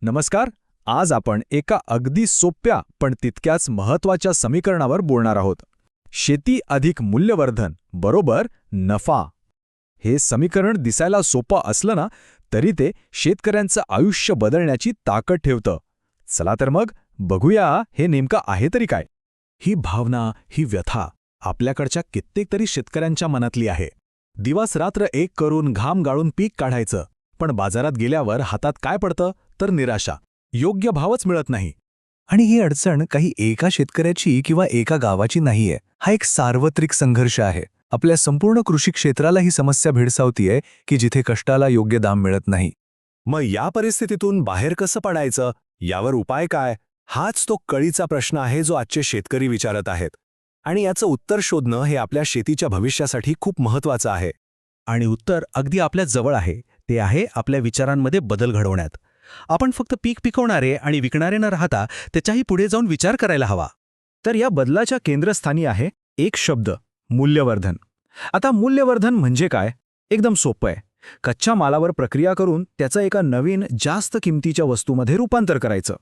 नमस्कार. आज आपण एका अगदी सोप्या पण तितक्याच महत्त्वाच्या समीकरणावर बोलणार आहोत. शेती अधिक मूल्यवर्धन बरोबर नफा. हे समीकरण दिसायला सोपं असलं ना, तरी ते शेतकऱ्यांचं आयुष्य बदलण्याची ताकद ठेवतं. चला तर मग बघूया हे नेमकं आहे तरी काय. ही भावना, ही व्यथा आपल्याकडच्या कित्येक तरी शेतकऱ्यांच्या मनातली आहे. दिवस-रात्र एक करून घाम गाळून पीक काढायचं, पण बाजारात गेल्यावर हातात काय पडतं तर निराशा. योग्य भावच मिळत नाही. आणि ही अडचण काही एका शेतकऱ्याची किंवा एका गावाची नाहीये. हा एक सार्वत्रिक संघर्ष आहे. आपल्या संपूर्ण कृषी क्षेत्राला ही समस्या भेडसावतीये की जिथे कष्टाला योग्य दाम मिळत नाही. मग या परिस्थितीतून बाहेर कसं पडायचं, यावर उपाय काय, हाच तो कळीचा प्रश्न आहे जो आजचे शेतकरी विचारत आहेत. आणि याचं उत्तर शोधणं हे आपल्या शेतीच्या भविष्यासाठी खूप महत्त्वाचं आहे. आणि उत्तर अगदी आपल्या जवळ आहे. ते आहे आपल्या विचारांमध्ये बदल घडवण्यात. आपण फक्त पीक पिकवणारे आणि विकणारे न राहता त्याच्याही पुढे जाऊन विचार करायला हवा. तर या बदलाच्या केंद्रस्थानी आहे एक शब्द, मूल्यवर्धन. आता मूल्यवर्धन म्हणजे काय? एकदम सोपं आहे. कच्च्या मालावर प्रक्रिया करून त्याचं एका नवीन जास्त किमतीच्या वस्तूमध्ये रूपांतर करायचं.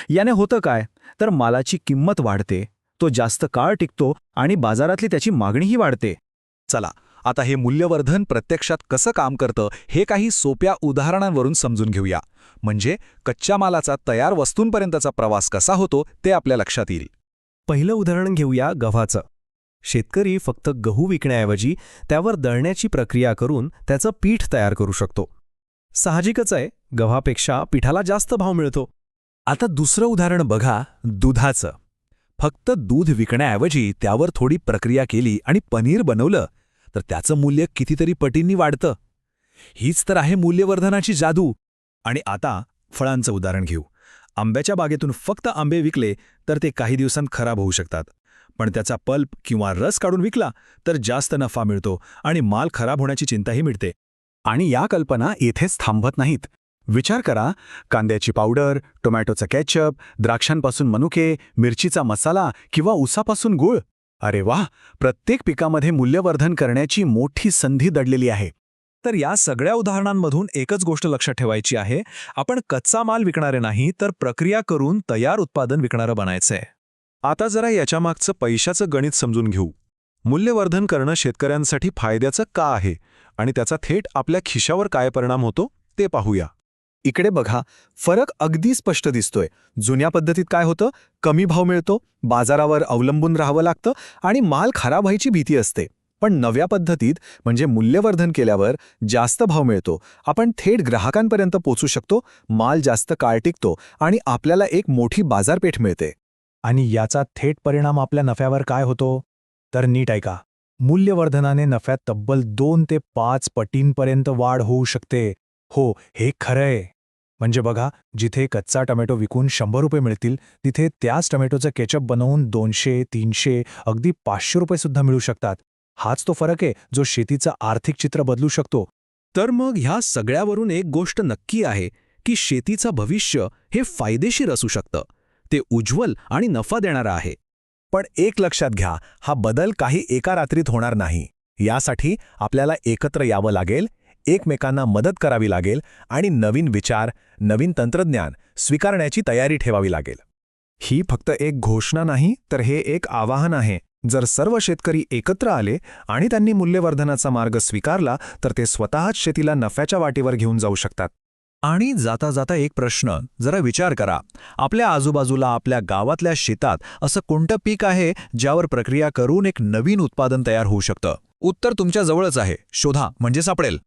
याने होतं काय, तर मालाची किंमत वाढते, तो जास्त काळ टिकतो आणि बाजारातली त्याची मागणीही वाढते. चला आता हे मूल्यवर्धन प्रत्यक्षात कसं काम करतं हे काही सोप्या उदाहरणांवरून समजून घेऊया. म्हणजे कच्च्या मालाचा तयार वस्तूंपर्यंतचा प्रवास कसा होतो ते आपल्या लक्षात येईल. पहिलं उदाहरण घेऊया गव्हाचं. शेतकरी फक्त गहू विकण्याऐवजी त्यावर दळण्याची प्रक्रिया करून त्याचं पीठ तयार करू शकतो. साहजिकच आहे, गव्हापेक्षा पिठाला जास्त भाव मिळतो. आता दुसरं उदाहरण बघा, दुधाचं. फक्त दूध विकण्याऐवजी त्यावर थोडी प्रक्रिया केली आणि पनीर बनवलं तर त्याचं मूल्य कितीतरी पटींनी वाढतं. हीच तर आहे मूल्यवर्धनाची जादू. आणि आता फळांचं उदाहरण घेऊ. आंब्याच्या बागेतून फक्त आंबे विकले तर ते काही दिवसांत खराब होऊ शकतात, पण त्याचा पल्प किंवा रस काढून विकला तर जास्त नफा मिळतो आणि माल खराब होण्याची चिंताही मिटते. आणि या कल्पना येथेच थांबत नाहीत. विचार करा, कांद्याची पावडर, टोमॅटोचा केचप, द्राक्षांपासून मनुके, मिरचीचा मसाला किंवा ऊसापासून गूळ. अरे वाह, प्रत्येक पिकामध्ये मूल्यवर्धन करण्याची मोठी संधी दडलेली आहे. तर या सगळ्या उदाहरणांमधून एकच गोष्ट लक्षात ठेवायची आहे, आपण कच्चा माल विकणारे नाही तर प्रक्रिया करून तयार उत्पादन विकणारं बनायचंय. आता जरा याच्यामागचं पैशाचं गणित समजून घेऊ. मूल्यवर्धन करणं शेतकऱ्यांसाठी फायद्याचं का आहे आणि त्याचा थेट आपल्या खिशावर काय परिणाम होतो ते पाहूया. इकडे बघा, फरक अगदी स्पष्ट दिसतोय. जुन्या पद्धतीत काय होतं, कमी भाव मिळतो, बाजारावर अवलंबून राहावं लागतं आणि माल खराब व्हायची भीती असते. पण नव्या पद्धतीत म्हणजे मूल्यवर्धन केल्यावर जास्त भाव मिळतो, आपण थेट ग्राहकांपर्यंत पोचू शकतो, माल जास्त काळ टिकतो आणि आपल्याला एक मोठी बाजारपेठ मिळते. आणि याचा थेट परिणाम आपल्या नफ्यावर काय होतो तर नीट ऐका. मूल्यवर्धनाने नफ्यात तब्बल 2 ते 5 पटींपर्यंत वाढ होऊ शकते. हो, हे खरंय. म्हणजे बघा, जिथे कच्चा टोमॅटो विकून 100 रुपये मिळतील तिथे त्याच टोमॅटोचं केचप बनवून 200, 300, अगदी 500 रुपये सुद्धा मिळू शकतात. हाच तो फरक आहे जो शेतीचं आर्थिक चित्र बदलू शकतो. तर मग ह्या सगळ्यावरून एक गोष्ट नक्की आहे की शेतीचं भविष्य हे फायदेशीर असू शकतं. ते उज्ज्वल आणि नफा देणारं आहे. पण एक लक्षात घ्या, हा बदल काही एका रात्रीत होणार नाही. यासाठी आपल्याला एकत्र यावं लागेल, एकमेकांना मदत करावी लागेल आणि नवीन विचार, नवीन तंत्रज्ञान स्वीकारण्याची तयारी ठेवावी लागेल. ही फक्त एक घोषणा नाही, तर हे एक आवाहन आहे. जर सर्व शेतकरी एकत्र आले आणि त्यांनी मूल्यवर्धनाचा मार्ग स्वीकारला तर ते स्वतःच शेतीला नफ्याच्या वाटेवर घेऊन जाऊ शकतात. आणि जाता जाता एक प्रश्न जरा विचार करा, आपल्या आजूबाजूला आपल्या गावातल्या शेतात असं कोणतं पीक आहे ज्यावर प्रक्रिया करून एक नवीन उत्पादन तयार होऊ शकतं? उत्तर तुमच्या जवळच आहे, शोधा म्हणजे सापडेल.